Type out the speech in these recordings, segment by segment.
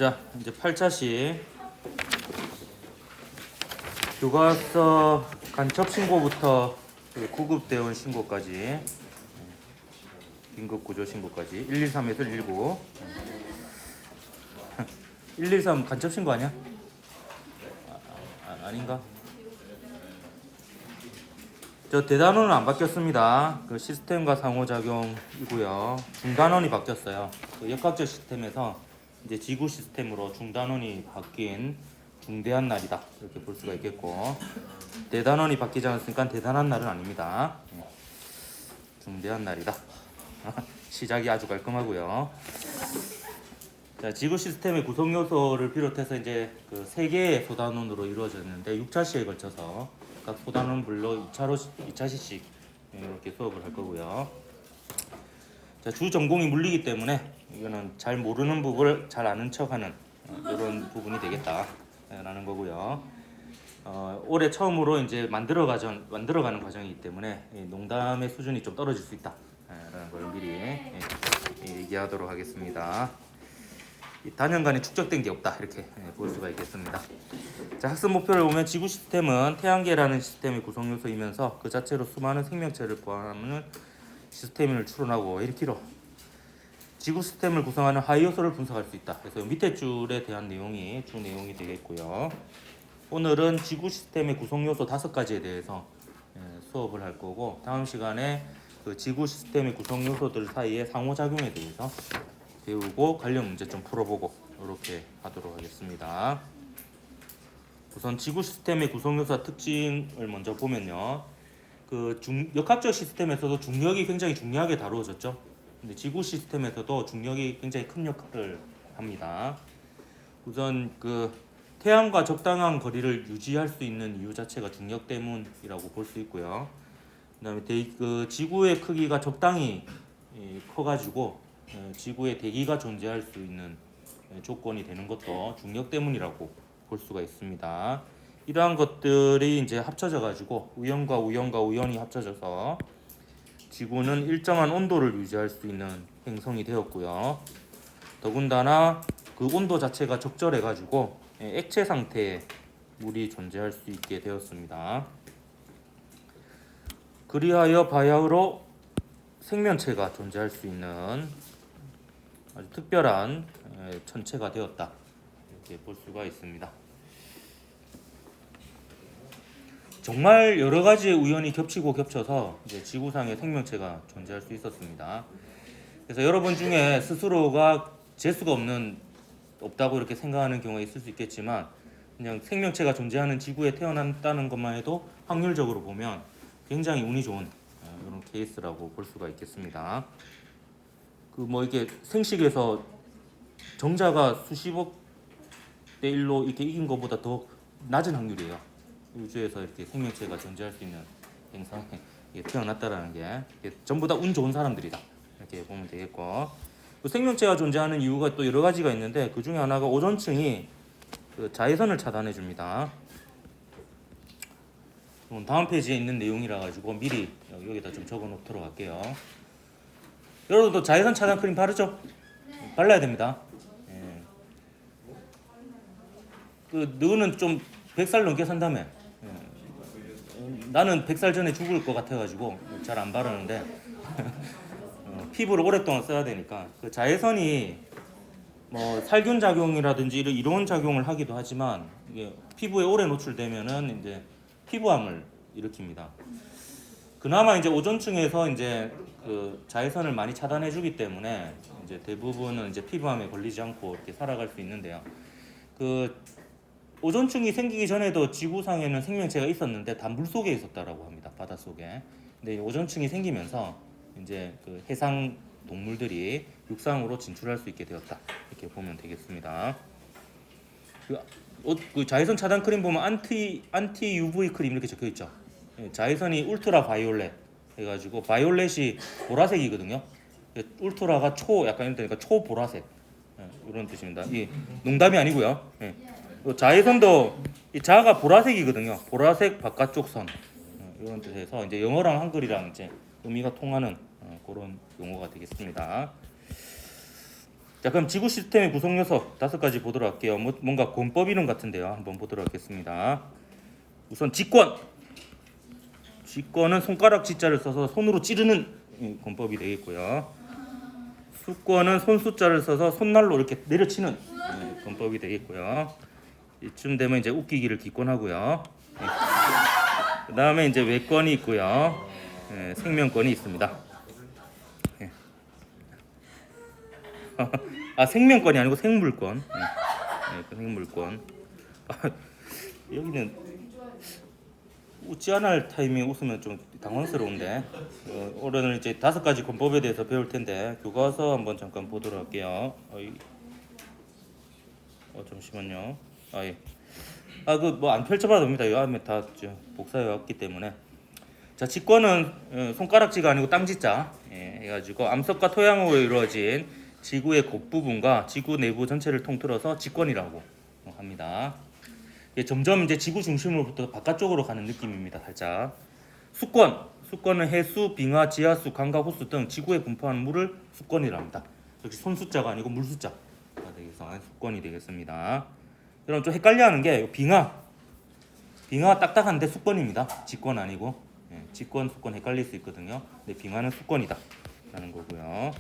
자, 이제 8차시 교과서 간첩 신고부터 구급대원 신고까지, 긴급구조 신고까지 123에서 119. 113 간첩 신고 아니야? 아닌가? 저 대단원은 안 바뀌었습니다. 그 시스템과 상호작용이고요. 중단원이 바뀌었어요. 그 역학적 시스템에서 이제 지구 시스템으로 중단원이 바뀐 중대한 날이다, 이렇게 볼 수가 있겠고, 대단원이 바뀌지 않았으니까 대단한 날은 아닙니다. 중대한 날이다. 시작이 아주 깔끔하고요. 자, 지구 시스템의 구성 요소를 비롯해서 이제 그 3개의 소단원으로 이루어졌는데 6차시에 걸쳐서 각 소단원별로 2차시씩 이렇게 수업을 할 거고요. 자, 주 전공이 물리기 때문에 이거는 잘 모르는 부분을 잘 아는 척하는 이런 부분이 되겠다라는 거고요. 올해 처음으로 이제 만들어가는 과정이기 때문에 농담의 수준이 좀 떨어질 수 있다라는 걸 미리 얘기하도록 하겠습니다. 단연간에 축적된 게 없다, 이렇게 볼 수가 있겠습니다. 자, 학습 목표를 보면 지구 시스템은 태양계라는 시스템의 구성 요소이면서 그 자체로 수많은 생명체를 포함하는 시스템을 추론하고 1km 지구 시스템을 구성하는 하위 요소를 분석할 수 있다. 그래서 밑에 줄에 대한 내용이 주 내용이 되겠고요. 오늘은 지구 시스템의 구성 요소 5가지에 대해서 수업을 할 거고, 다음 시간에 그 지구 시스템의 구성 요소들 사이의 상호작용에 대해서 배우고 관련 문제 좀 풀어보고 이렇게 하도록 하겠습니다. 우선 지구 시스템의 구성 요소 특징을 먼저 보면요. 그 역학적 시스템에서도 중력이 굉장히 중요하게 다루어졌죠. 근데 지구 시스템에서도 중력이 굉장히 큰 역할을 합니다. 우선 그 태양과 적당한 거리를 유지할 수 있는 이유 자체가 중력 때문이라고 볼 수 있고요. 그다음에 그 지구의 크기가 적당히 커가지고 지구에 대기가 존재할 수 있는 조건이 되는 것도 중력 때문이라고 볼 수가 있습니다. 이러한 것들이 이제 합쳐져 가지고 우연과 우연이 합쳐져서 지구는 일정한 온도를 유지할 수 있는 행성이 되었고요. 더군다나 그 온도 자체가 적절해 가지고 액체 상태의 물이 존재할 수 있게 되었습니다. 그리하여 바야흐로 생명체가 존재할 수 있는 아주 특별한 천체가 되었다, 이렇게 볼 수가 있습니다. 정말 여러 가지의 우연이 겹치고 겹쳐서 이제 지구상에 생명체가 존재할 수 있었습니다. 그래서 여러분 중에 스스로가 재수가 없다고 이렇게 생각하는 경우가 있을 수 있겠지만, 그냥 생명체가 존재하는 지구에 태어났다는 것만 해도 확률적으로 보면 굉장히 운이 좋은 이런 케이스라고 볼 수가 있겠습니다. 그 뭐 이게 생식에서 정자가 수십억 대 1로 이렇게 이긴 것보다 더 낮은 확률이에요. 우주에서 이렇게 생명체가 존재할 수 있는 행성에 태어났다라는 게 전부 다 운 좋은 사람들이다, 이렇게 보면 되겠고, 그 생명체가 존재하는 이유가 또 여러 가지가 있는데 그 중에 하나가 오존층이 그 자외선을 차단해 줍니다. 다음 페이지에 있는 내용이라 가지고 미리 여기다 좀 적어 놓도록 할게요. 여러분도 자외선 차단 크림 바르죠? 발라야 됩니다. 그 너는 좀 100살 넘게 산다며. 나는 100살 전에 죽을 것 같아가지고 잘 안 바르는데 피부를 오랫동안 써야 되니까 그 자외선이 뭐 살균 작용이라든지 이런 작용을 하기도 하지만 이게 피부에 오래 노출되면은 이제 피부암을 일으킵니다. 그나마 이제 오존층에서 이제 그 자외선을 많이 차단해주기 때문에 이제 대부분은 이제 피부암에 걸리지 않고 이렇게 살아갈 수 있는데요. 그 오존층이 생기기 전에도 지구상에는 생명체가 있었는데 다 물속에 있었다라고 합니다. 바닷속에. 근데 오존층이 생기면서 이제 그 해상 동물들이 육상으로 진출할 수 있게 되었다, 이렇게 보면 되겠습니다. 그 자외선 차단 크림 보면 안티 UV 크림 이렇게 적혀 있죠. 자외선이 울트라 바이올렛 해가지고 바이올렛이 보라색이거든요. 울트라가 약간 이런 데니까 초보라색, 이런 뜻입니다. 이 농담이 아니고요. 자외선도 이 자가 보라색이거든요. 보라색 바깥쪽 선, 이런 뜻에서 이제 영어랑 한글이랑 이제 의미가 통하는 그런 용어가 되겠습니다. 자, 그럼 지구 시스템의 구성 요소 5가지 보도록 할게요. 뭔가 권법 이름 같은데요. 한번 보도록 하겠습니다. 우선 직권. 직권은 손가락 지자를 써서 손으로 찌르는 권법이 되겠고요. 수권은 손수자를 써서 손날로 이렇게 내려치는 권법이 되겠고요. 이쯤 되면 이제 웃기기를 기권하고요. 그 다음에 이제 외권이 있고요. 생명권이 있습니다. 아, 생명권이 아니고 생물권. 그 생물권. 여기는 웃지 않을 타이밍 웃으면 좀 당황스러운데 오늘은 이제 5가지 권법에 대해서 배울 텐데 교과서 한번 잠깐 보도록 할게요. 잠시만요. 예. 그 뭐 안 펼쳐봐도 됩니다. 이 안에 다 복사해 왔기 때문에. 자, 직권은 손가락지가 아니고 땅지자 해가지고 암석과 토양으로 이루어진 지구의 겉부분과 지구 내부 전체를 통틀어서 직권이라고 합니다. 점점 이제 지구 중심으로부터 바깥쪽으로 가는 느낌입니다. 살짝. 수권은 해수, 빙하, 지하수, 강과 호수 등 지구에 분포하는 물을 수권이라 합니다. 역시 손수자가 아니고 물수자가 되겠어. 수권이 되겠습니다. 여러분 좀 헷갈려하는 게 빙하 딱딱한데 수권입니다. 직권 아니고. 직권, 수권 헷갈릴 수 있거든요. 근데 빙하는 수권이다라는 거고요.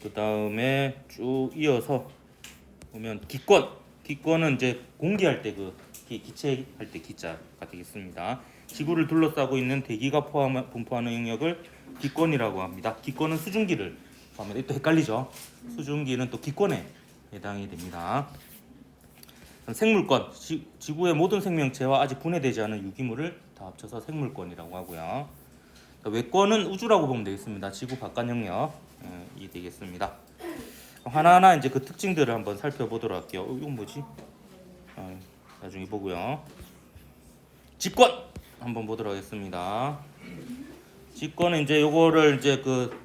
그 다음에 쭉 이어서 보면 기권은 이제 공기할 때 기체할 때 기자가 되겠습니다. 지구를 둘러싸고 있는 대기가 분포하는 영역을 기권이라고 합니다. 기권은 수증기를 포함합니다. 또 헷갈리죠? 수증기는 또 기권에 해당이 됩니다. 생물권, 지구의 모든 생명체와 아직 분해되지 않은 유기물을 다 합쳐서 생물권이라고 하고요. 외권은 우주라고 보면 되겠습니다. 지구 바깥 영역이 되겠습니다. 하나하나 이제 그 특징들을 한번 살펴보도록 할게요. 이건 뭐지? 나중에 보고요. 직권 한번 보도록 하겠습니다. 직권은 이제 요거를 이제 그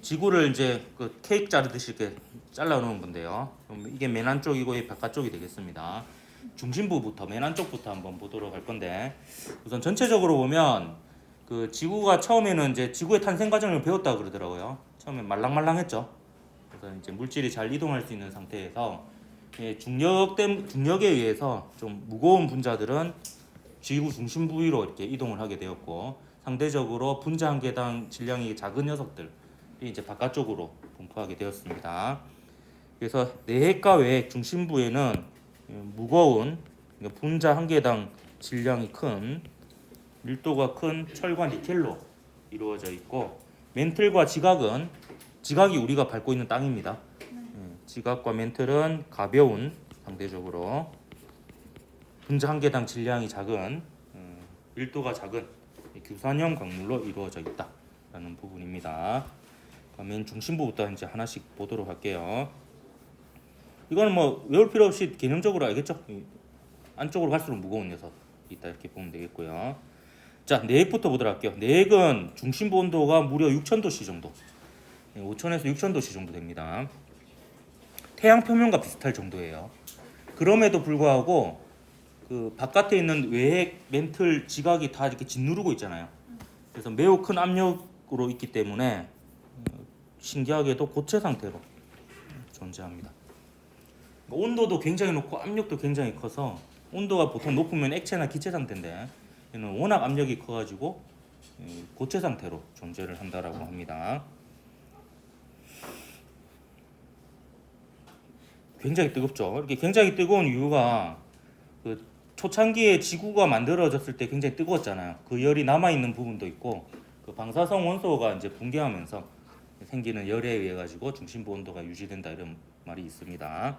지구를 이제 그 케이크 자르듯이 이렇게 잘라 놓은 건데요. 그럼 이게 맨 안쪽이고 이 바깥쪽이 되겠습니다. 중심부부터 맨 안쪽부터 한번 보도록 할 건데 우선 전체적으로 보면 그 지구가 처음에는 이제 지구의 탄생 과정을 배웠다고 그러더라고요. 처음에 말랑말랑했죠. 그래서 이제 물질이 잘 이동할 수 있는 상태에서 중력에 의해서 좀 무거운 분자들은 지구 중심 부위로 이렇게 이동을 하게 되었고 상대적으로 분자 한 개당 질량이 작은 녀석들이 이제 바깥쪽으로 분포하게 되었습니다. 그래서 내핵과 외핵 중심부에는 무거운 분자 한 개당 질량이 큰 밀도가 큰 철과 니켈로 이루어져 있고 멘틀과 지각이 우리가 밟고 있는 땅입니다. 지각과 멘틀은 가벼운 상대적으로 분자 한 개당 질량이 작은 밀도가 작은 규산형 광물로 이루어져 있다라는 부분입니다. 맨 중심부부터 이제 하나씩 보도록 할게요. 이거는 뭐 외울 필요 없이 개념적으로 알겠죠? 안쪽으로 갈수록 무거운 녀석이 있다 이렇게 보면 되겠고요. 자, 내핵부터 보도록 할게요. 내핵은 중심부 온도가 무려 6000도씨 정도, 5000에서 6000도씨 정도 됩니다. 태양 표면과 비슷할 정도예요. 그럼에도 불구하고 그 바깥에 있는 외핵, 멘틀, 지각이 다 이렇게 짓누르고 있잖아요. 그래서 매우 큰 압력으로 있기 때문에 신기하게도 고체 상태로 존재합니다. 온도도 굉장히 높고 압력도 굉장히 커서 온도가 보통 높으면 액체나 기체 상태인데 얘는 워낙 압력이 커가지고 고체 상태로 존재를 한다라고 합니다. 굉장히 뜨겁죠. 이렇게 굉장히 뜨거운 이유가 그 초창기에 지구가 만들어졌을 때 굉장히 뜨거웠잖아요. 그 열이 남아 있는 부분도 있고 그 방사성 원소가 이제 붕괴하면서 생기는 열에 의해 가지고 중심부 온도가 유지된다 이런 말이 있습니다.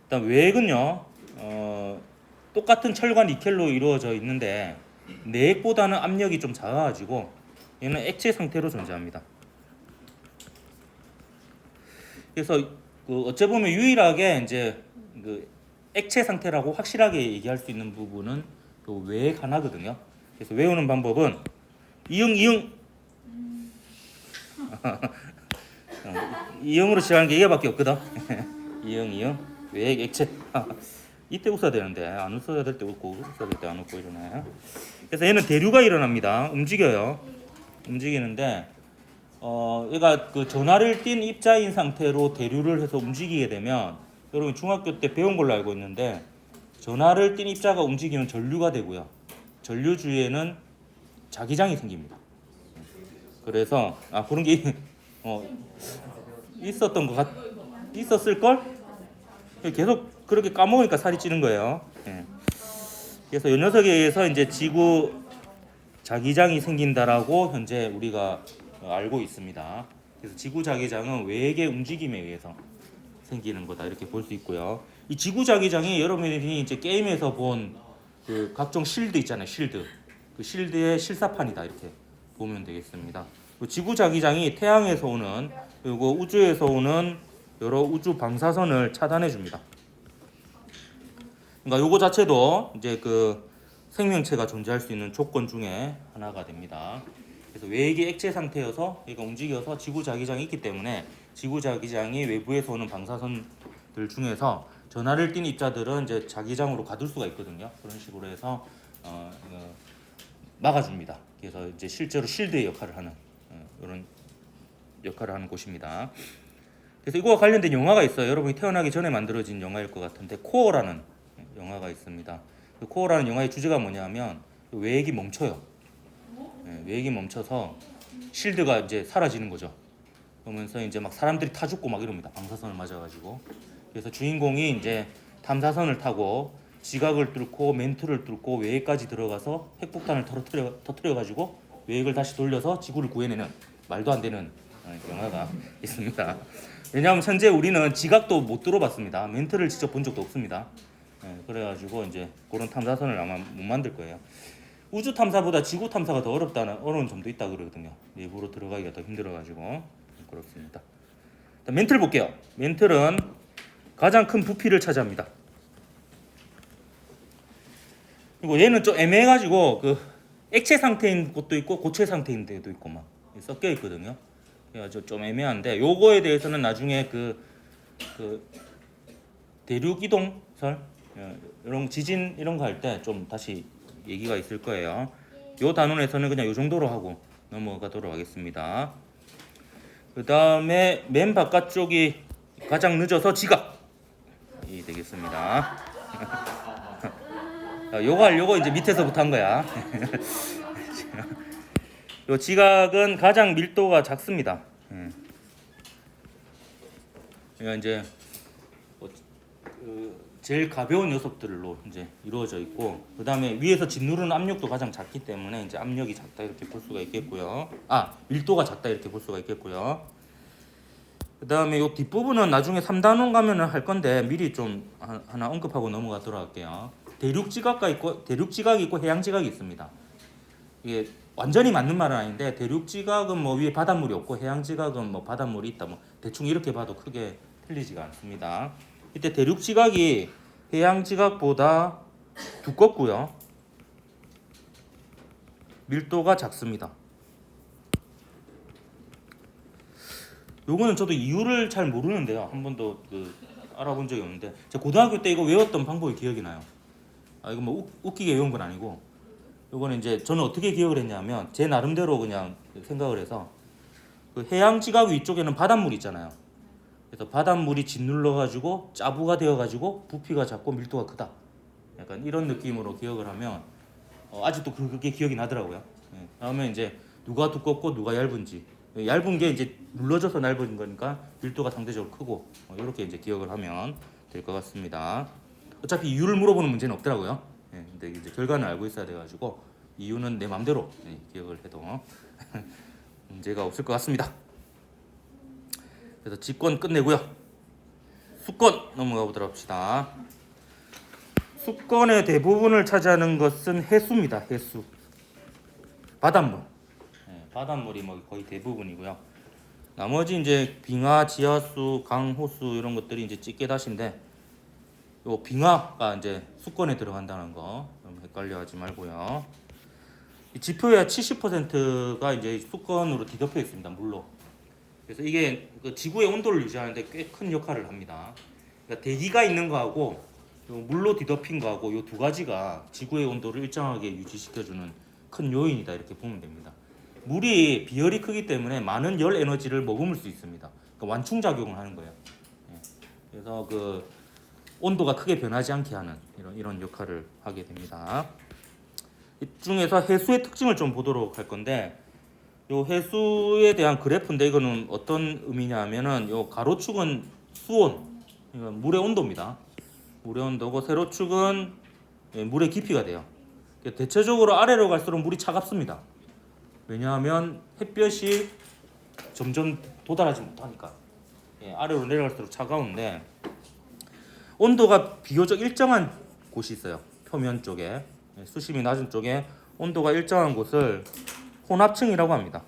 일단 외핵은요, 똑같은 철과 니켈로 이루어져 있는데 내핵보다는 압력이 좀 작아가지고 얘는 액체 상태로 존재합니다. 그래서 그 어찌 보면 유일하게 이제 그 액체 상태라고 확실하게 얘기할 수 있는 부분은 그 외핵 하나거든요. 그래서 외우는 방법은 이응 이응으로 시작하는 게 이게밖에 없거든. 이응 외핵 액체. 이때 웃어야 되는데 안 웃어야 될 때 웃고 웃어야 될 때 안 웃고 이러네. 그래서 얘는 대류가 일어납니다. 움직이는데 얘가 그 전하를 띤 입자인 상태로 대류를 해서 움직이게 되면 여러분 중학교 때 배운 걸로 알고 있는데 전하를 띤 입자가 움직이면 전류가 되고요. 전류 주위에는 자기장이 생깁니다. 그래서 그런 게 있었던 것 있었을 걸? 계속 그렇게 까먹으니까 살이 찌는 거예요. 예. 그래서 이 녀석에 의해서 이제 지구 자기장이 생긴다라고 현재 우리가 알고 있습니다. 그래서 지구 자기장은 외계 움직임에 의해서 생기는 거다 이렇게 볼 수 있고요. 이 지구 자기장이 여러분이 이제 게임에서 본 그 각종 실드 있잖아요. 실드. 그 실드의 실사판이다 이렇게 보면 되겠습니다. 지구 자기장이 태양에서 오는 그리고 우주에서 오는 여러 우주 방사선을 차단해 줍니다. 그러니까 요거 자체도 이제 그 생명체가 존재할 수 있는 조건 중에 하나가 됩니다. 그래서 외계 액체 상태여서 얘가 움직여서 지구 자기장이 있기 때문에 지구 자기장이 외부에서 오는 방사선들 중에서 전하를 띤 입자들은 이제 자기장으로 가둘 수가 있거든요. 그런 식으로 해서 막아줍니다. 그래서 이제 실제로 실드의 역할을 하는 이런 역할을 하는 곳입니다. 그래서 이거와 관련된 영화가 있어요. 여러분이 태어나기 전에 만들어진 영화일 것 같은데 코어라는 영화가 있습니다. 그 코어라는 영화의 주제가 뭐냐면 외액이 멈춰요. 외액이 멈춰서 실드가 이제 사라지는 거죠. 그러면서 이제 막 사람들이 타 죽고 막 이럽니다. 방사선을 맞아가지고. 그래서 주인공이 이제 탐사선을 타고 지각을 뚫고 멘트를 뚫고 외액까지 들어가서 핵폭탄을 터뜨려가지고 외액을 다시 돌려서 지구를 구해내는 말도 안 되는 영화가 있습니다. 왜냐하면 현재 우리는 지각도 못 들어봤습니다. 멘트를 직접 본 적도 없습니다. 그래가지고 이제 그런 탐사선을 아마 못 만들 거예요. 우주 탐사보다 지구 탐사가 더 어려운 점도 있다 그러거든요. 내부로 들어가기가 더 힘들어가지고 그렇습니다. 멘틀 볼게요. 멘틀은 가장 큰 부피를 차지합니다. 그리고 얘는 좀 애매해가지고 그 액체 상태인 곳도 있고 고체 상태인 데도 있고 막 섞여 있거든요. 그래서 좀 애매한데 요거에 대해서는 나중에 그 대륙 이동설 이런 지진 이런 거 할 때 좀 다시 얘기가 있을 거예요. 요 단원에서는 그냥 요 정도로 하고 넘어가도록 하겠습니다. 그 다음에 맨 바깥쪽이 가장 늦어서 지각이 되겠습니다. 요거 하려고 이제 밑에서부터 한 거야. 요 지각은 가장 밀도가 작습니다. 그러니까 이제 제일 가벼운 녀석들로 이제 이루어져 있고, 그 다음에 위에서 짓누르는 압력도 가장 작기 때문에 이제 압력이 작다 이렇게 볼 수가 있겠고요. 밀도가 작다 이렇게 볼 수가 있겠고요. 그 다음에 이 뒷부분은 나중에 3단원 가면은 할 건데 미리 좀 하나 언급하고 넘어가도록 할게요. 대륙지각이 있고 해양지각이 있습니다. 이게 완전히 맞는 말은 아닌데 대륙지각은 뭐 위에 바닷물이 없고 해양지각은 뭐 바닷물이 있다, 뭐 대충 이렇게 봐도 크게 틀리지가 않습니다. 이때 대륙지각이 해양지각보다 두껍고요. 밀도가 작습니다. 요거는 저도 이유를 잘 모르는데요. 한 번도 알아본 적이 없는데 제가 고등학교 때 이거 외웠던 방법이 기억이 나요. 이거 뭐 웃기게 외운 건 아니고, 요거는 이제 저는 어떻게 기억을 했냐면 제 나름대로 그냥 생각을 해서 그 해양지각 위쪽에는 바닷물 있잖아요. 그래서 바닷물이 짓눌러가지고 짜부가 되어가지고 부피가 작고 밀도가 크다. 약간 이런 느낌으로 기억을 하면 아직도 그게 기억이 나더라고요. 그러면 이제 누가 두껍고 누가 얇은지, 얇은 게 이제 눌러져서 얇은 거니까 밀도가 상대적으로 크고 이렇게 이제 기억을 하면 될 것 같습니다. 어차피 이유를 물어보는 문제는 없더라고요. 근데 이제 결과는 알고 있어야 돼가지고 이유는 내 맘대로 기억을 해도 문제가 없을 것 같습니다. 그래서 직권 끝내고요. 수권 넘어가 보도록 합시다. 수권의 대부분을 차지하는 것은 해수입니다. 해수. 바닷물. 바닷물이 뭐 거의 대부분이고요. 나머지 이제 빙하, 지하수, 강, 호수 이런 것들이 이제 집게다시인데, 요 빙하가 이제 수권에 들어간다는 거 헷갈려하지 말고요. 이 지표의 70%가 이제 수권으로 뒤덮여 있습니다. 물로. 그래서 이게 그 지구의 온도를 유지하는데 꽤 큰 역할을 합니다. 그러니까 대기가 있는 거하고 물로 뒤덮인 거하고 이 두 가지가 지구의 온도를 일정하게 유지시켜주는 큰 요인이다 이렇게 보면 됩니다. 물이 비열이 크기 때문에 많은 열 에너지를 머금을 수 있습니다. 그러니까 완충 작용을 하는 거예요. 예. 그래서 그 온도가 크게 변하지 않게 하는 이런 역할을 하게 됩니다. 이 중에서 해수의 특징을 좀 보도록 할 건데, 요 해수에 대한 그래프인데 이거는 어떤 의미냐면은 요 가로축은 수온, 그러니까 물의 온도입니다. 물의 온도고 세로축은 물의 깊이가 돼요. 대체적으로 아래로 갈수록 물이 차갑습니다. 왜냐하면 햇볕이 점점 도달하지 못하니까. 아래로 내려갈수록 차가운데, 온도가 비교적 일정한 곳이 있어요. 표면 쪽에, 수심이 낮은 쪽에 온도가 일정한 곳을 혼합층이라고 합니다.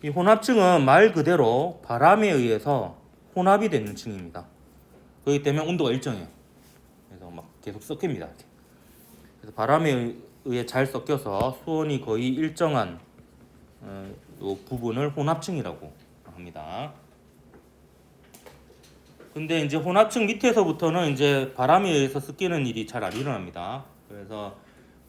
이 혼합층은 말 그대로 바람에 의해서 혼합이 되는 층입니다. 그렇기 때문에 온도가 일정해요. 그래서 막 계속 섞입니다. 그래서 바람에 의해 잘 섞여서 수온이 거의 일정한 이 부분을 혼합층이라고 합니다. 근데 이제 혼합층 밑에서부터는 이제 바람에 의해서 섞이는 일이 잘 안 일어납니다. 그래서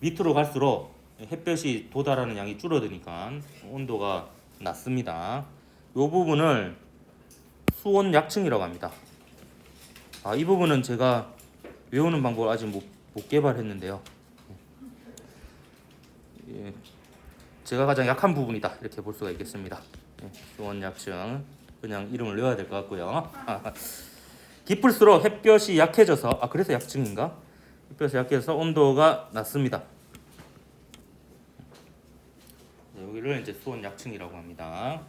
밑으로 갈수록 햇볕이 도달하는 양이 줄어드니까 온도가 낮습니다. 이 부분을 수온 약층이라고 합니다. 이 부분은 제가 외우는 방법을 아직 못 개발했는데요. 제가 가장 약한 부분이다 이렇게 볼 수가 있겠습니다. 수온 약층, 그냥 이름을 외워야 될 것 같고요. 깊을수록 햇볕이 약해져서 그래서 약층인가? 햇볕이 약해져서 온도가 낮습니다. 여기를 이제 수온 약층이라고 합니다.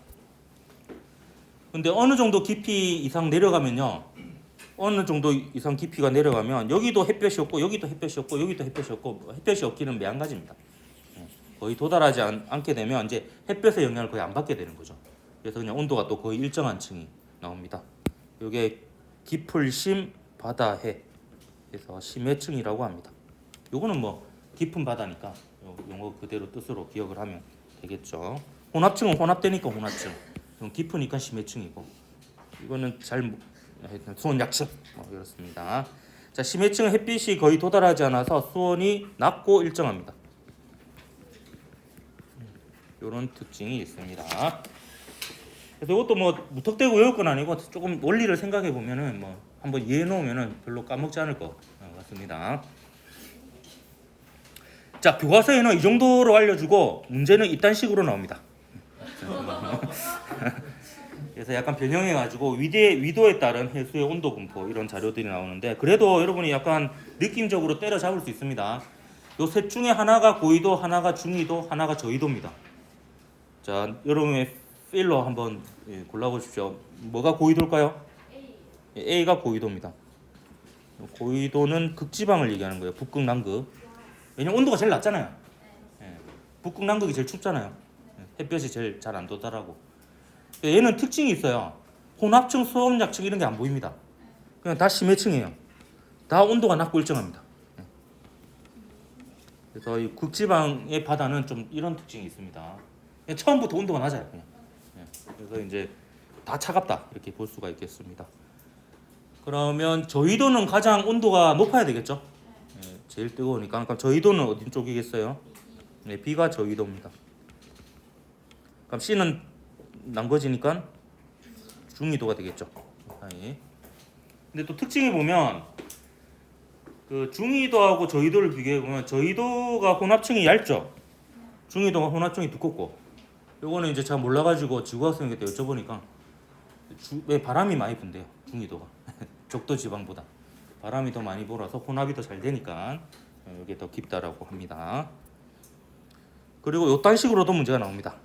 근데 어느 정도 깊이 이상 내려가면요, 어느 정도 이상 깊이가 내려가면 여기도 햇볕이 없고 여기도 햇볕이 없고 여기도 햇볕이 없고 햇볕이 없기는 매한가지입니다. 거의 도달하지 않게 되면 이제 햇볕의 영향을 거의 안 받게 되는 거죠. 그래서 그냥 온도가 또 거의 일정한 층이 나옵니다. 이게 깊을심 바다해, 그래서 심해층이라고 합니다. 요거는 뭐 깊은 바다니까 용어 그대로 뜻으로 기억을 하면 되겠죠. 혼합층은 혼합되니까 혼합층, 깊으니까 심해층이고, 이거는 잘 수온 약층 이렇습니다. 자, 심해층은 햇빛이 거의 도달하지 않아서 수온이 낮고 일정합니다. 이런 특징이 있습니다. 그래서 이것도 뭐 무턱대고 외울 건 아니고 조금 원리를 생각해 보면은 뭐 한번 이해해 놓으면은 별로 까먹지 않을 것 같습니다. 자, 교과서에는 이 정도로 알려주고 문제는 이딴 식으로 나옵니다. 그래서 약간 변형해가지고 위도에 따른 해수의 온도 분포 이런 자료들이 나오는데, 그래도 여러분이 약간 느낌적으로 때려잡을 수 있습니다. 요 셋 중에 하나가 고위도, 하나가 중위도, 하나가 저위도입니다. 자, 여러분의 필러 한번 골라보십시오. 뭐가 고위도일까요? A가 고위도입니다. 고위도는 극지방을 얘기하는 거예요. 북극, 남극. 왜냐면 온도가 제일 낮잖아요. 북극, 남극이 제일 춥잖아요. 햇볕이 제일 잘 안 도달하고. 얘는 특징이 있어요. 혼합층, 수온약층 이런 게 안 보입니다. 그냥 다 심해층이에요. 다 온도가 낮고 일정합니다. 그래서 이 극지방의 바다는 좀 이런 특징이 있습니다. 그냥 처음부터 온도가 낮아요. 그냥. 그래서 이제 다 차갑다 이렇게 볼 수가 있겠습니다. 그러면 저위도는 가장 온도가 높아야 되겠죠? 제일 뜨거우니까. 그럼 저위도는 어디 쪽이겠어요? B가 저위도입니다. 그럼 C는 남거지니까 중위도가 되겠죠. 근데 또 특징이 보면 그 중위도하고 저위도를 비교해 보면 저위도가 혼합층이 얇죠. 중위도가 혼합층이 두껍고. 요거는 이제 잘 몰라가지고 지구학생한테 여쭤보니까 왜 바람이 많이 분대요. 중위도가 적도 지방보다 바람이 더 많이 불어서 혼합이 더 잘 되니까 이게 더 깊다라고 합니다. 그리고 요딴 식으로도 문제가 나옵니다.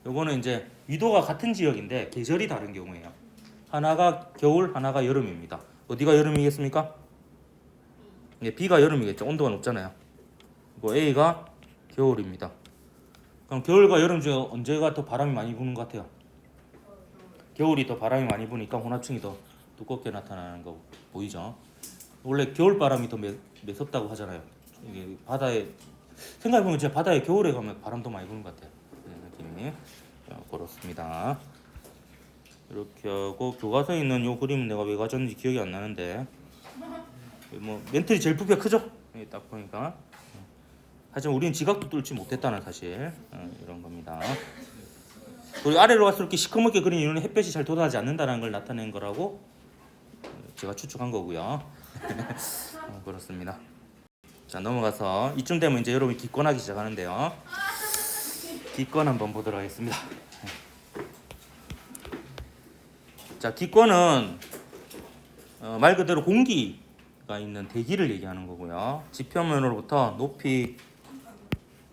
요거는 이제 위도가 같은 지역인데 계절이 다른 경우에요. 하나가 겨울, 하나가 여름입니다. 어디가 여름이겠습니까? B가 여름이겠죠. 온도가 높잖아요. 그리고 A가 겨울입니다. 그럼 겨울과 여름 중에 언제가 더 바람이 많이 부는 것 같아요? 겨울이 더 바람이 많이 부니까 혼합층이 더 두껍게 나타나는 거 보이죠? 원래 겨울 바람이 더 매섭다고 하잖아요. 이게 바다에 생각해보면 진짜 바다에 겨울에 가면 바람도 많이 부는 것 같아요. 느낌이 그렇습니다. 이렇게 하고 교과서에 있는 이 그림은 내가 왜 가졌는지 기억이 안 나는데 뭐 멘틀이 제일 부피가 크죠? 딱 보니까 하지만 우리는 지각도 뚫지 못했다는 사실 이런 겁니다. 그리고 아래로 갈수록 이렇게 시커멓게 그린 이유는 햇볕이 잘 도달하지 않는다는 걸 나타낸 거라고 제가 추측한 거고요. 그렇습니다. 자, 넘어가서 이쯤 되면 이제 여러분이 기권하기 시작하는데요. 기권 한번 보도록 하겠습니다. 자, 기권은 말 그대로 공기가 있는 대기를 얘기하는 거고요. 지표면으로부터 높이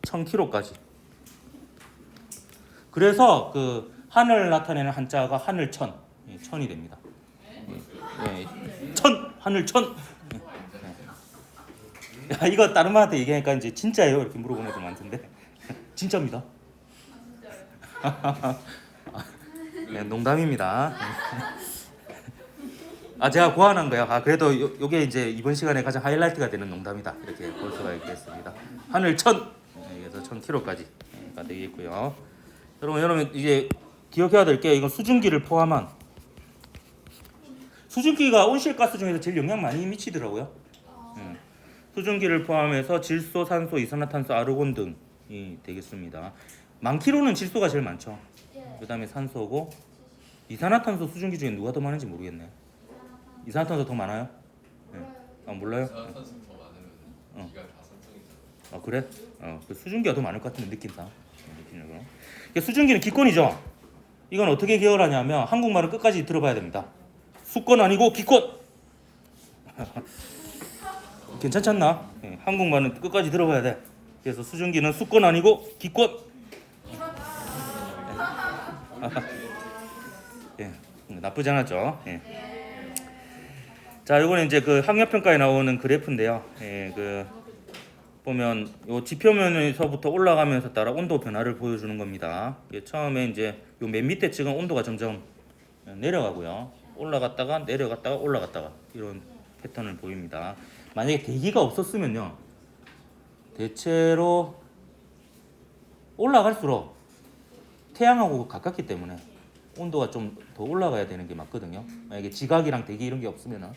1000km까지. 그래서 그 하늘을 나타내는 한자가 하늘천, 천이 됩니다. 천, 하늘천. 야, 이거 다른 분한테 얘기하니까 이제 진짜예요 이렇게 물어보는 애들 많던데 진짜입니다. 네, 농담입니다. 제가 고안한 거예요. 그래도 요게 이제 이번 시간에 가장 하이라이트가 되는 농담이다 이렇게 볼 수가 있겠습니다. 하늘 천, 그래서 1000km까지가 되겠고요. 여러분 이제 기억해야 될 게 이건 수증기를 포함한 수증기가 온실가스 중에서 제일 영향 많이 미치더라고요. 수증기를 포함해서 질소, 산소, 이산화탄소, 아르곤 등이 되겠습니다. 많기로는 질소가 제일 많죠. 그 다음에 산소고 이산화탄소 수증기 중에 누가 더 많은지 모르겠네. 이산화탄소 더 많아요? 네. 몰라요? 이산화탄소 더 많으면 기가 다 산성이잖아. 그래? 그 수증기가 더 많을 것 같은 느낌상. 수증기는 기권이죠. 이건 어떻게 기억을 하냐면 한국말을 끝까지 들어봐야 됩니다. 수권 아니고 기권. 괜찮지 않나? 한국말은 끝까지 들어봐야 돼. 그래서 수증기는 수권 아니고 기권. 나쁘지 않았죠. 자, 이거는 이제 그 학력평가에 나오는 그래프인데요. 그 보면 요 지표면에서부터 올라가면서 따라 온도 변화를 보여주는 겁니다. 처음에 이제 요 맨 밑에 찍은 온도가 점점 내려가고요. 올라갔다가 내려갔다가 올라갔다가 이런 패턴을 보입니다. 만약에 대기가 없었으면요, 대체로 올라갈수록 태양하고 가깝기 때문에 온도가 좀 더 올라가야 되는 게 맞거든요. 만약에 지각이랑 대기 이런 게 없으면은.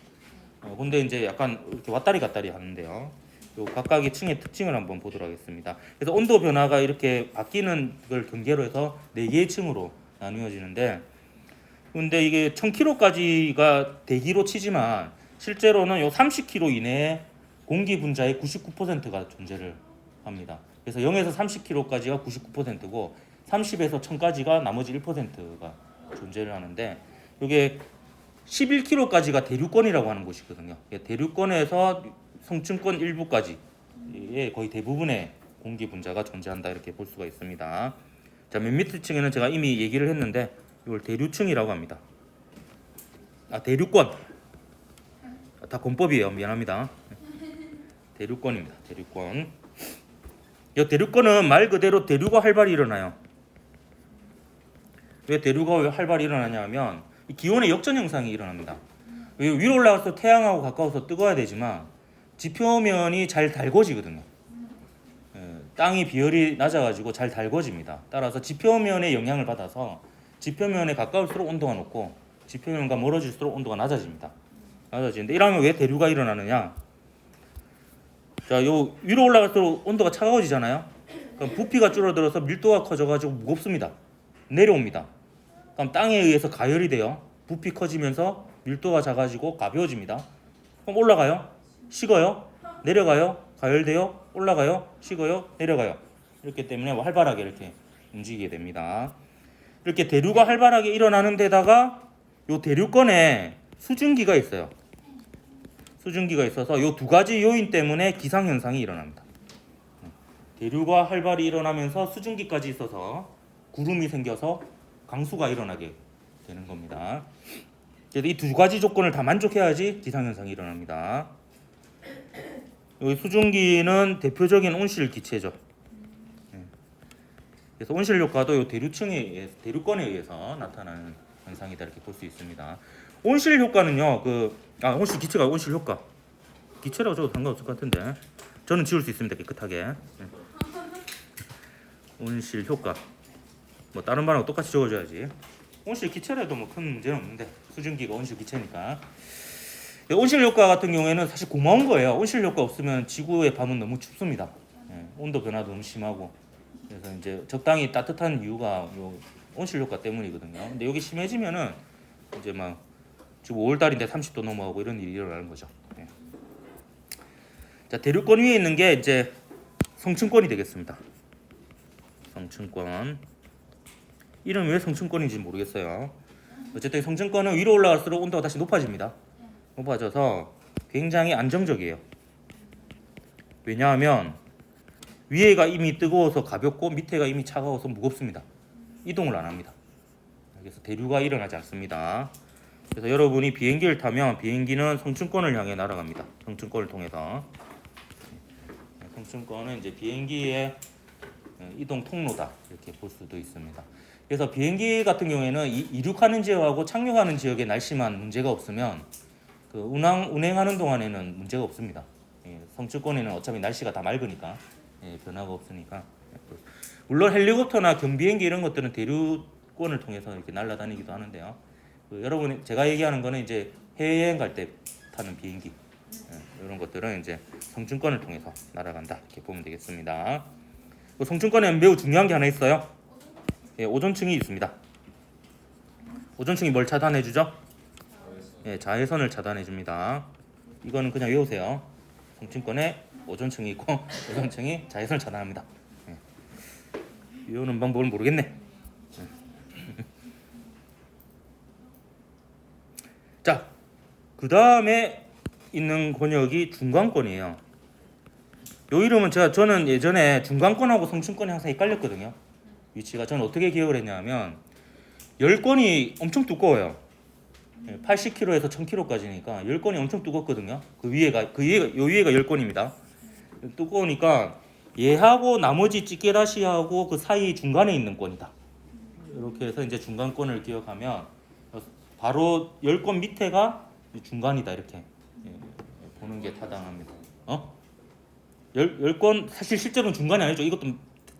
근데 이제 약간 이렇게 왔다리 갔다리 하는데요. 요 각각의 층의 특징을 한번 보도록 하겠습니다. 그래서 온도 변화가 이렇게 바뀌는 걸 경계로 해서 4개의 층으로 나누어지는데, 근데 이게 1000km까지가 대기로 치지만 실제로는 요 30km 이내에 공기 분자의 99%가 존재를 합니다. 그래서 0에서 30km까지가 99%고 30에서 1000까지가 나머지 1%가 존재를 하는데, 이게 11km까지가 대류권이라고 하는 곳이거든요. 대류권에서 성층권 일부까지 거의 대부분의 공기 분자가 존재한다 이렇게 볼 수가 있습니다. 자, 맨 밑에 층에는 제가 이미 얘기를 했는데 이걸 대류층이라고 합니다. 대류권. 다 권법이에요. 미안합니다. 대류권입니다. 대류권. 이 대류권은 말 그대로 대류가 활발히 일어나요. 왜 대류가 활발히 일어나냐면 기온의 역전 현상이 일어납니다. 위로 올라가서 태양하고 가까워서 뜨거워야 되지만 지표면이 잘 달궈지거든요. 땅이 비열이 낮아가지고 잘 달궈집니다. 따라서 지표면의 영향을 받아서 지표면에 가까울수록 온도가 높고 지표면과 멀어질수록 온도가 낮아집니다. 낮아지는데 이러면 왜 대류가 일어나느냐? 자, 요 위로 올라갈수록 온도가 차가워지잖아요. 그럼 부피가 줄어들어서 밀도가 커져가지고 무겁습니다. 내려옵니다. 그럼 땅에 의해서 가열이 돼요. 부피 커지면서 밀도가 작아지고 가벼워집니다. 그럼 올라가요. 식어요. 내려가요. 가열돼요. 올라가요. 식어요. 내려가요. 이렇기 때문에 활발하게 이렇게 움직이게 됩니다. 이렇게 대류가 활발하게 일어나는 데다가 요 대류권에 수증기가 있어요. 수증기가 있어서 요 두 가지 요인 때문에 기상현상이 일어납니다. 대류가 활발히 일어나면서 수증기까지 있어서 구름이 생겨서 강수가 일어나게 되는 겁니다. 그래서 이 두 가지 조건을 다 만족해야지 기상현상이 일어납니다. 여기 수증기는 대표적인 온실 기체죠. 그래서 온실 효과도 이 대류권에 의해서 나타나는 현상이다 이렇게 볼 수 있습니다. 온실 효과는요, 온실 기체가 온실 효과. 기체라고 적어도 상관없을 것 같은데 저는 지울 수 있습니다, 깨끗하게. 온실 효과. 뭐 다른 말하고 똑같이 적어줘야지. 온실 기체라도 뭐 큰 문제는 없는데 수증기가 온실 기체니까. 온실 효과 같은 경우에는 사실 고마운 거예요. 온실 효과 없으면 지구의 밤은 너무 춥습니다. 온도 변화도 너무 심하고 그래서 이제 적당히 따뜻한 이유가 요 온실 효과 때문이거든요. 근데 여기 심해지면은 이제 막 지금 5월 달인데 30도 넘어가고 이런 일이 일어나는 거죠. 예. 자, 대륙권 위에 있는 게 이제 성층권이 되겠습니다. 성층권. 이름이 왜 성층권인지 모르겠어요. 어쨌든 성층권은 위로 올라갈수록 온도가 다시 높아집니다. 높아져서 굉장히 안정적이에요. 왜냐하면 위에가 이미 뜨거워서 가볍고 밑에가 이미 차가워서 무겁습니다. 이동을 안 합니다. 그래서 대류가 일어나지 않습니다. 그래서 여러분이 비행기를 타면 비행기는 성층권을 향해 날아갑니다. 성층권을 통해서. 성층권은 이제 비행기의 이동 통로다 이렇게 볼 수도 있습니다. 그래서 비행기 같은 경우에는 이륙하는 지역하고 착륙하는 지역에 날씨만 문제가 없으면 그 운행하는 동안에는 문제가 없습니다. 성층권에는 어차피 날씨가 다 맑으니까 변화가 없으니까. 물론 헬리콥터나 경비행기 이런 것들은 대륙권을 통해서 이렇게 날아다니기도 하는데요. 여러분 제가 얘기하는 거는 이제 해외여행 갈 때 타는 비행기 이런 것들은 이제 성층권을 통해서 날아간다 이렇게 보면 되겠습니다. 성층권에 매우 중요한 게 하나 있어요. 오존층이 있습니다. 오존층이 뭘 차단해 주죠? 자외선을 차단해 줍니다. 이거는 그냥 외우세요. 성층권에 오존층이 있고 오존층이 자외선을 차단합니다. 외우는 방법을 모르겠네. 자, 그 다음에 있는 권역이 중간권이에요. 요 이름은 저는 예전에 중간권하고 성층권이 항상 헷갈렸거든요. 위치가 저는 어떻게 기억을 했냐면 열권이 엄청 두꺼워요. 80km에서 1000km까지니까 열권이 엄청 두껍거든요. 요 위에가 열권입니다. 두꺼우니까 얘하고 나머지 찌개다시하고 그 사이 중간에 있는 권이다. 이렇게 해서 이제 중간권을 기억하면 바로 열권 밑에가 중간이다 이렇게 보는 게 타당합니다. 열권 사실 실제로는 중간이 아니죠. 이것도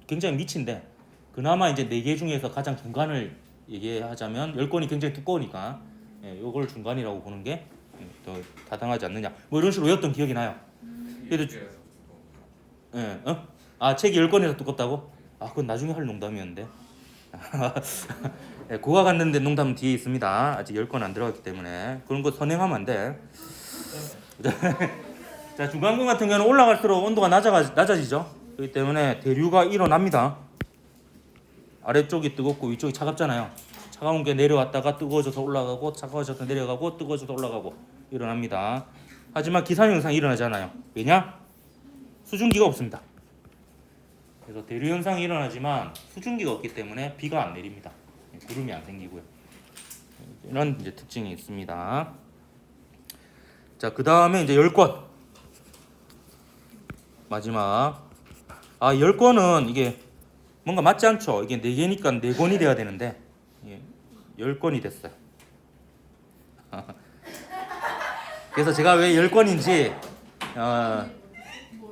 굉장히 밑인데 그나마 이제 4개 중에서 가장 중간을 얘기하자면 열권이 굉장히 두꺼우니까 요걸 중간이라고 보는 게 더 타당하지 않느냐. 뭐 이런 식으로 외웠던 기억이 나요. 그래도 책이 열권에서 두껍다고? 그건 나중에 할 농담이었는데. 고가 갔는데 농담은 뒤에 있습니다. 아직 10건 안 들어갔기 때문에 그런 거 선행하면 안 돼. 자, 중간권 같은 경우는 올라갈수록 온도가 낮아지죠. 그렇기 때문에 대류가 일어납니다. 아래쪽이 뜨겁고 위쪽이 차갑잖아요. 차가운 게 내려왔다가 뜨거워져서 올라가고 차가워져서 내려가고 뜨거워져서 올라가고 일어납니다. 하지만 기상현상이 일어나잖아요. 왜냐? 수증기가 없습니다. 그래서 대류 현상이 일어나지만 수증기가 없기 때문에 비가 안 내립니다. 구름이 안 생기고요. 이런 이제 특징이 있습니다. 자, 그 다음에 이제 열권 마지막. 열권은 이게 뭔가 맞지 않죠. 이게 4개니까 4권이 돼야 되는데 10권이 됐어요. 그래서 제가 왜 10권인지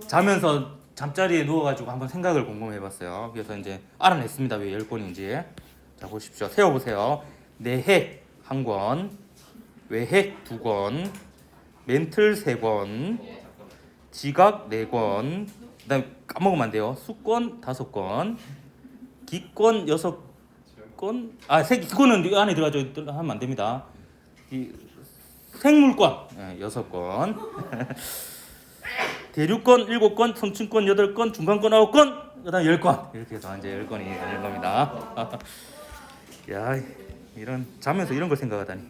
자면서 잠자리에 누워가지고 한번 생각을 곰곰이 해봤어요. 그래서 이제 알아냈습니다. 왜 10권인지. 자, 보십시오. 세워보세요. 내핵 1권, 외핵 2권, 멘틀 3권, 지각 4권, 그 다음에 까먹으면 안 돼요. 수권 5권, 기권 6권, 기권은 이 안에 들어가서 하면 안 됩니다. 이 생물권 6건, 대륙권 7건, 성층권 8건, 중간권 9건, 그 다음 10건 이렇게 해서 이제 10건이 되는 겁니다. 야, 이런 자면서 이런 걸 생각하다니.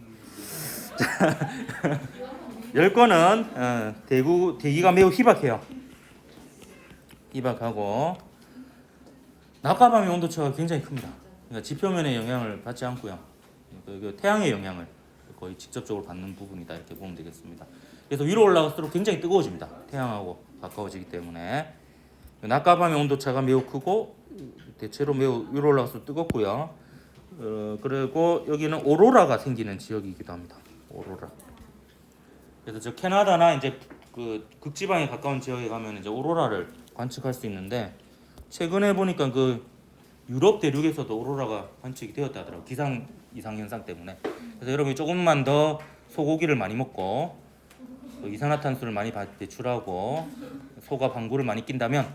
10건은 대기가 매우 희박해요. 희박하고 낮과 밤의 온도차가 굉장히 큽니다. 그러니까 지표면의 영향을 받지 않고요. 그 태양의 영향을 거의 직접적으로 받는 부분이다 이렇게 보면 되겠습니다. 그래서 위로 올라갈수록 굉장히 뜨거워집니다. 태양하고 가까워지기 때문에 낮과 밤의 온도차가 매우 크고 대체로 매우 위로 올라갈수록 뜨겁고요. 그리고 여기는 오로라가 생기는 지역이기도 합니다. 오로라. 그래서 저 캐나다나 이제 그 극지방에 가까운 지역에 가면 이제 오로라를 관측할 수 있는데 최근에 보니까 그 유럽 대륙에서도 오로라가 관측이 되었다 하더라고요. 기상 이상 현상 때문에. 그래서 여러분이 조금만 더 소고기를 많이 먹고 이산화탄소를 많이 배출하고 소가 방구를 많이 낀다면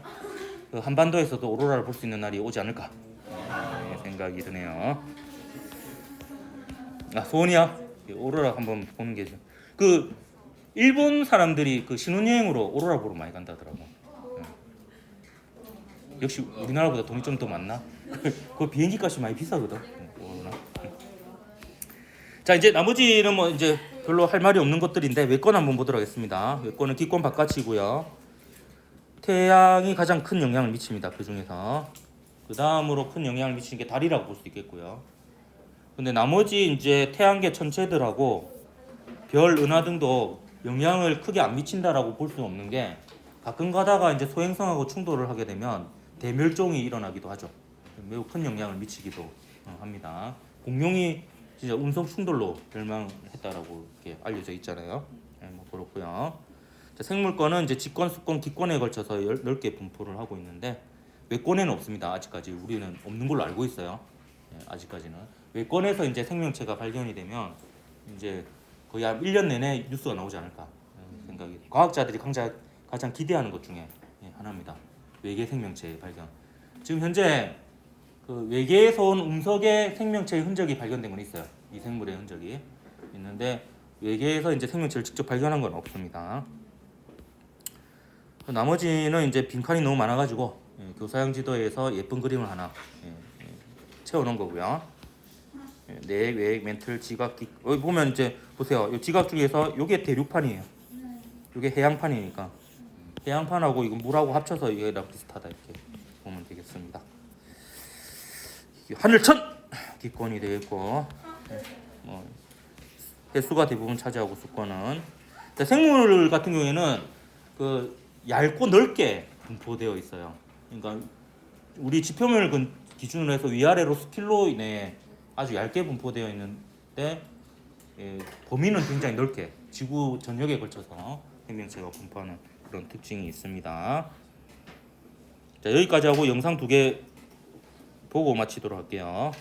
그 한반도에서도 오로라를 볼 수 있는 날이 오지 않을까 생각이 드네요. 아, 소원이야? 오로라 한번 보는 게 그 일본 사람들이 그 신혼여행으로 오로라 보러 많이 간다더라고. 역시 우리나라보다 돈이 좀 더 많나? 그 비행기 값이 많이 비싸거든. 오로라. 자, 이제 나머지는 뭐 이제 별로 할 말이 없는 것들인데 외권 한번 보도록 하겠습니다. 외권은 기권 바깥이고요. 태양이 가장 큰 영향을 미칩니다. 그 중에서 그 다음으로 큰 영향을 미치는 게 달이라고 볼 수 있겠고요. 근데 나머지 이제 태양계 천체들하고 별, 은하 등도 영향을 크게 안 미친다라고 볼 수는 없는 게 가끔 가다가 이제 소행성하고 충돌을 하게 되면 대멸종이 일어나기도 하죠. 매우 큰 영향을 미치기도 합니다. 공룡이 진짜 운석 충돌로 멸망했다라고 이렇게 알려져 있잖아요. 뭐 그렇고요. 자, 생물권은 이제 직권, 수권, 기권에 걸쳐서 넓게 분포를 하고 있는데 외권에는 없습니다. 아직까지 우리는 없는 걸로 알고 있어요. 아직까지는 외권에서 이제 생명체가 발견이 되면 이제 거의 한 1년 내내 뉴스가 나오지 않을까 생각이. 과학자들이 가장 기대하는 것 중에 하나입니다. 외계 생명체 발견. 지금 현재 그 외계에서 온 운석의 생명체의 흔적이 발견된 건 있어요. 이 생물의 흔적이 있는데 외계에서 이제 생명체를 직접 발견한 건 없습니다. 나머지는 이제 빈칸이 너무 많아가지고 교사형 지도에서 예쁜 그림을 하나 채워놓은 거고요. 내 외액 멘틀 지각 여기 보면 이제 보세요. 이 지각 중에서 이게 대륙판이에요. 이게 해양판이니까 해양판하고 이거 물하고 합쳐서 이게랑 비슷하다 이렇게 보면 되겠습니다. 하늘천 기권이 되겠고 뭐 해수가 대부분 차지하고 수권은 생물 같은 경우에는 그 얇고 넓게 분포되어 있어요. 그러니까 우리 지표면을 기준으로 해서 위아래로 스킬로 이내에 아주 얇게 분포되어 있는데 범위는 굉장히 넓게 지구 전역에 걸쳐서 생명체가 분포하는 그런 특징이 있습니다. 자, 여기까지 하고 영상 2개 보고 마치도록 할게요.